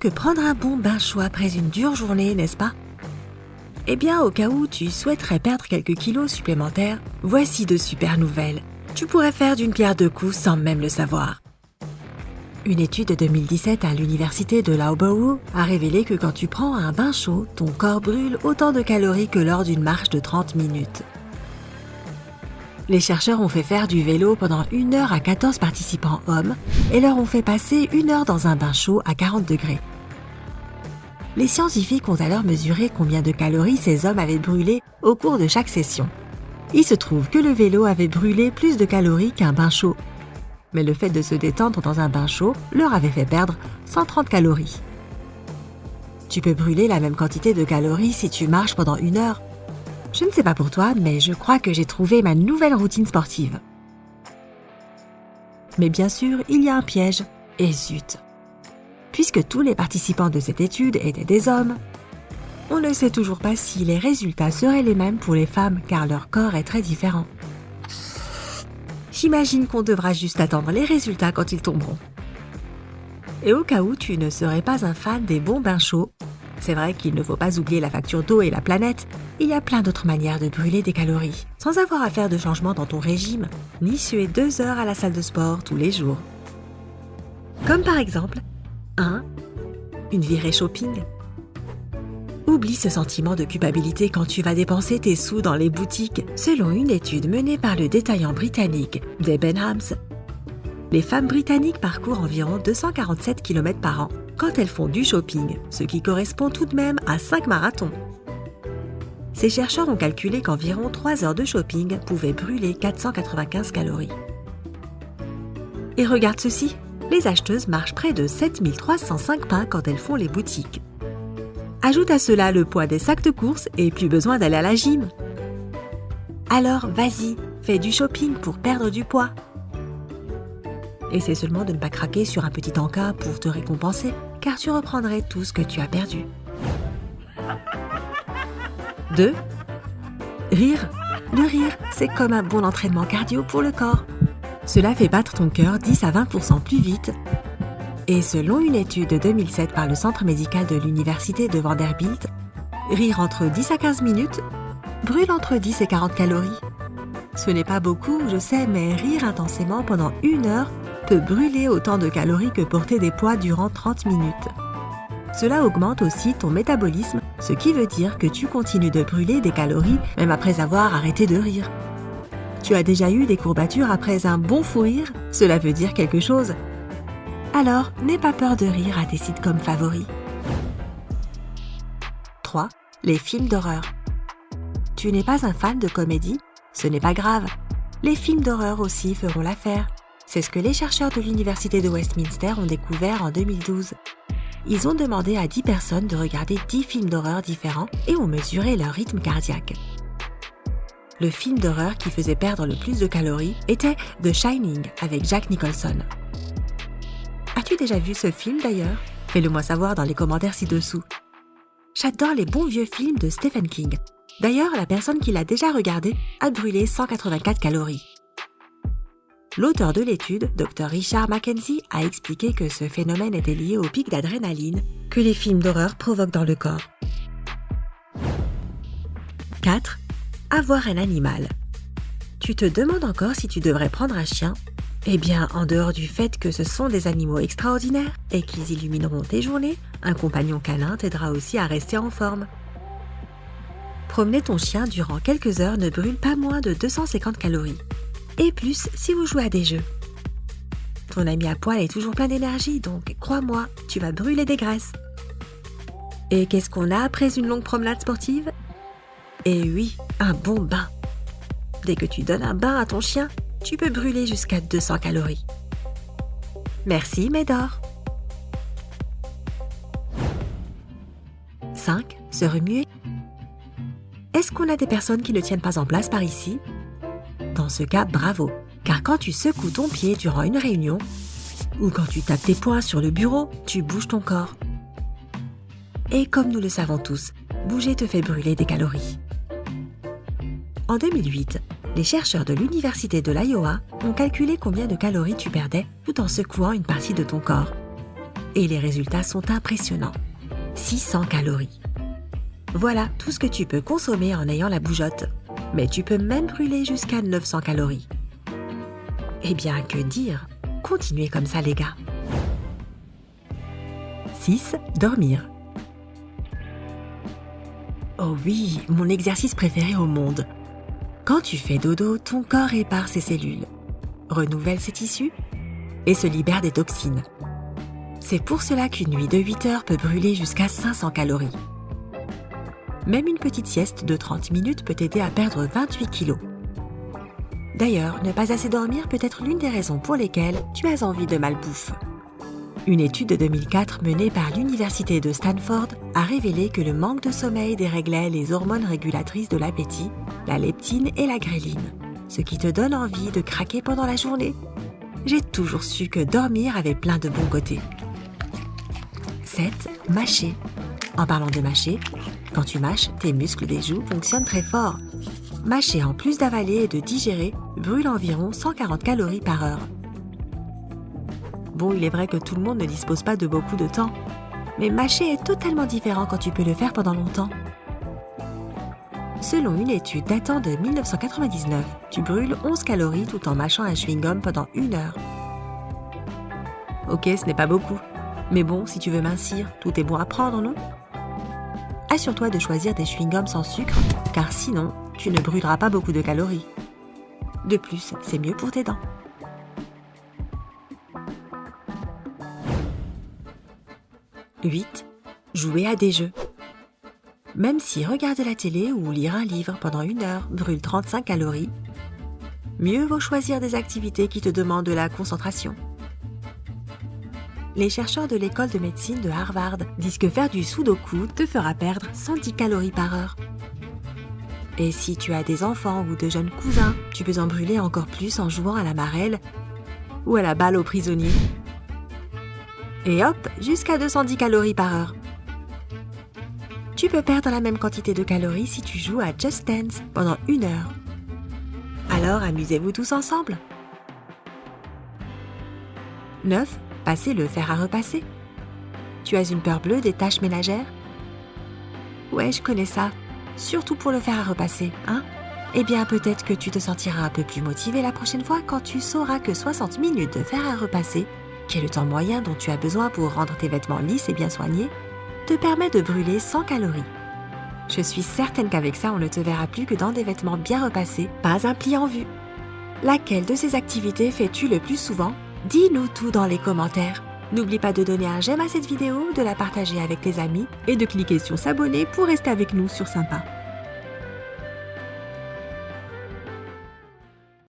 que prendre un bon bain chaud après une dure journée, n'est-ce pas? Eh bien, au cas où tu souhaiterais perdre quelques kilos supplémentaires, voici de super nouvelles. Tu pourrais faire d'une pierre deux coups sans même le savoir. Une étude de 2017 à l'université de Loughborough a révélé que quand tu prends un bain chaud, ton corps brûle autant de calories que lors d'une marche de 30 minutes. Les chercheurs ont fait faire du vélo pendant 1 heure à 14 participants hommes et leur ont fait passer 1 heure dans un bain chaud à 40 degrés. Les scientifiques ont alors mesuré combien de calories ces hommes avaient brûlé au cours de chaque session. Il se trouve que le vélo avait brûlé plus de calories qu'un bain chaud. Mais le fait de se détendre dans un bain chaud leur avait fait perdre 130 calories. Tu peux brûler la même quantité de calories si tu marches pendant 1 heure. Je ne sais pas pour toi, mais je crois que j'ai trouvé ma nouvelle routine sportive. Mais bien sûr, il y a un piège. Et zut! Puisque tous les participants de cette étude étaient des hommes, on ne sait toujours pas si les résultats seraient les mêmes pour les femmes car leur corps est très différent. J'imagine qu'on devra juste attendre les résultats quand ils tomberont. Et au cas où tu ne serais pas un fan des bons bains chauds, c'est vrai qu'il ne faut pas oublier la facture d'eau et la planète, il y a plein d'autres manières de brûler des calories, sans avoir à faire de changement dans ton régime, ni suer 2 heures à la salle de sport tous les jours. Comme par exemple, 1. Une virée shopping. Oublie ce sentiment de culpabilité quand tu vas dépenser tes sous dans les boutiques. Selon une étude menée par le détaillant britannique Debenhams, les femmes britanniques parcourent environ 247 km par an quand elles font du shopping, ce qui correspond tout de même à 5 marathons. Ces chercheurs ont calculé qu'environ 3 heures de shopping pouvaient brûler 495 calories. Et regarde ceci, les acheteuses marchent près de 7305 pas quand elles font les boutiques. Ajoute à cela le poids des sacs de courses et plus besoin d'aller à la gym. Alors vas-y, fais du shopping pour perdre du poids. Essaie seulement de ne pas craquer sur un petit encas pour te récompenser, car tu reprendrais tout ce que tu as perdu. 2. Rire. Le rire, c'est comme un bon entraînement cardio pour le corps. Cela fait battre ton cœur 10 à 20% plus vite. Et selon une étude de 2007 par le centre médical de l'université de Vanderbilt, rire entre 10 à 15 minutes brûle entre 10 et 40 calories. Ce n'est pas beaucoup, je sais, mais rire intensément pendant 1 heure peut brûler autant de calories que porter des poids durant 30 minutes. Cela augmente aussi ton métabolisme, ce qui veut dire que tu continues de brûler des calories même après avoir arrêté de rire. Tu as déjà eu des courbatures après un bon fou rire? Cela veut dire quelque chose. Alors, n'aie pas peur de rire à tes sitcoms favoris. 3. Les films d'horreur. Tu n'es pas un fan de comédie? Ce n'est pas grave. Les films d'horreur aussi feront l'affaire. C'est ce que les chercheurs de l'université de Westminster ont découvert en 2012. Ils ont demandé à 10 personnes de regarder 10 films d'horreur différents et ont mesuré leur rythme cardiaque. Le film d'horreur qui faisait perdre le plus de calories était The Shining avec Jack Nicholson. As-tu déjà vu ce film d'ailleurs? Fais-le moi savoir dans les commentaires ci-dessous. J'adore les bons vieux films de Stephen King. D'ailleurs, la personne qui l'a déjà regardé a brûlé 184 calories. L'auteur de l'étude, Dr Richard Mackenzie, a expliqué que ce phénomène était lié au pic d'adrénaline que les films d'horreur provoquent dans le corps. 4. Avoir un animal. Tu te demandes encore si tu devrais prendre un chien? Eh bien, en dehors du fait que ce sont des animaux extraordinaires et qu'ils illumineront tes journées, un compagnon canin t'aidera aussi à rester en forme. Promener ton chien durant quelques heures ne brûle pas moins de 250 calories. Et plus si vous jouez à des jeux. Ton ami à poil est toujours plein d'énergie, donc crois-moi, tu vas brûler des graisses. Et qu'est-ce qu'on a après une longue promenade sportive? Eh oui, un bon bain. Dès que tu donnes un bain à ton chien, tu peux brûler jusqu'à 200 calories. Merci, Médor. 5. Se remuer. Est-ce qu'on a des personnes qui ne tiennent pas en place par ici? Dans ce cas, bravo, car quand tu secoues ton pied durant une réunion, ou quand tu tapes tes poings sur le bureau, tu bouges ton corps. Et comme nous le savons tous, bouger te fait brûler des calories. En 2008, les chercheurs de l'université de l'Iowa ont calculé combien de calories tu perdais tout en secouant une partie de ton corps. Et les résultats sont impressionnants. 600 calories. Voilà tout ce que tu peux consommer en ayant la bougeotte. Mais tu peux même brûler jusqu'à 900 calories. Eh bien, que dire? Continuez comme ça, les gars. 6. Dormir. Oh oui, mon exercice préféré au monde. Quand tu fais dodo, ton corps répare ses cellules, renouvelle ses tissus et se libère des toxines. C'est pour cela qu'une nuit de 8 heures peut brûler jusqu'à 500 calories. Même une petite sieste de 30 minutes peut t'aider à perdre 28 kilos. D'ailleurs, ne pas assez dormir peut être l'une des raisons pour lesquelles tu as envie de malbouffe. Une étude de 2004 menée par l'université de Stanford a révélé que le manque de sommeil déréglait les hormones régulatrices de l'appétit, la leptine et la gréline, ce qui te donne envie de craquer pendant la journée. J'ai toujours su que dormir avait plein de bons côtés. 7. Mâcher. En parlant de mâcher, quand tu mâches, tes muscles des joues fonctionnent très fort. Mâcher en plus d'avaler et de digérer brûle environ 140 calories par heure. Bon, il est vrai que tout le monde ne dispose pas de beaucoup de temps, mais mâcher est totalement différent quand tu peux le faire pendant longtemps. Selon une étude datant de 1999, tu brûles 11 calories tout en mâchant un chewing-gum pendant 1 heure. Ok, ce n'est pas beaucoup, mais bon, si tu veux mincir, tout est bon à prendre, non? Assure-toi de choisir des chewing-gums sans sucre, car sinon, tu ne brûleras pas beaucoup de calories. De plus, c'est mieux pour tes dents. 8. Jouer à des jeux. Même si regarder la télé ou lire un livre pendant 1 heure brûle 35 calories, mieux vaut choisir des activités qui te demandent de la concentration. Les chercheurs de l'école de médecine de Harvard disent que faire du sudoku te fera perdre 110 calories par heure. Et si tu as des enfants ou de jeunes cousins, tu peux en brûler encore plus en jouant à la marelle ou à la balle aux prisonniers. Et hop, jusqu'à 210 calories par heure. Tu peux perdre la même quantité de calories si tu joues à Just Dance pendant 1 heure. Alors amusez-vous tous ensemble. 9. Passer le fer à repasser. Tu as une peur bleue des tâches ménagères? Ouais, je connais ça. Surtout pour le fer à repasser, hein? Eh bien, peut-être que tu te sentiras un peu plus motivé la prochaine fois quand tu sauras que 60 minutes de fer à repasser, qui est le temps moyen dont tu as besoin pour rendre tes vêtements lisses et bien soignés, te permet de brûler 100 calories. Je suis certaine qu'avec ça, on ne te verra plus que dans des vêtements bien repassés, pas un pli en vue. Laquelle de ces activités fais-tu le plus souvent? Dis-nous tout dans les commentaires. N'oublie pas de donner un j'aime à cette vidéo, de la partager avec tes amis et de cliquer sur s'abonner pour rester avec nous sur Sympa.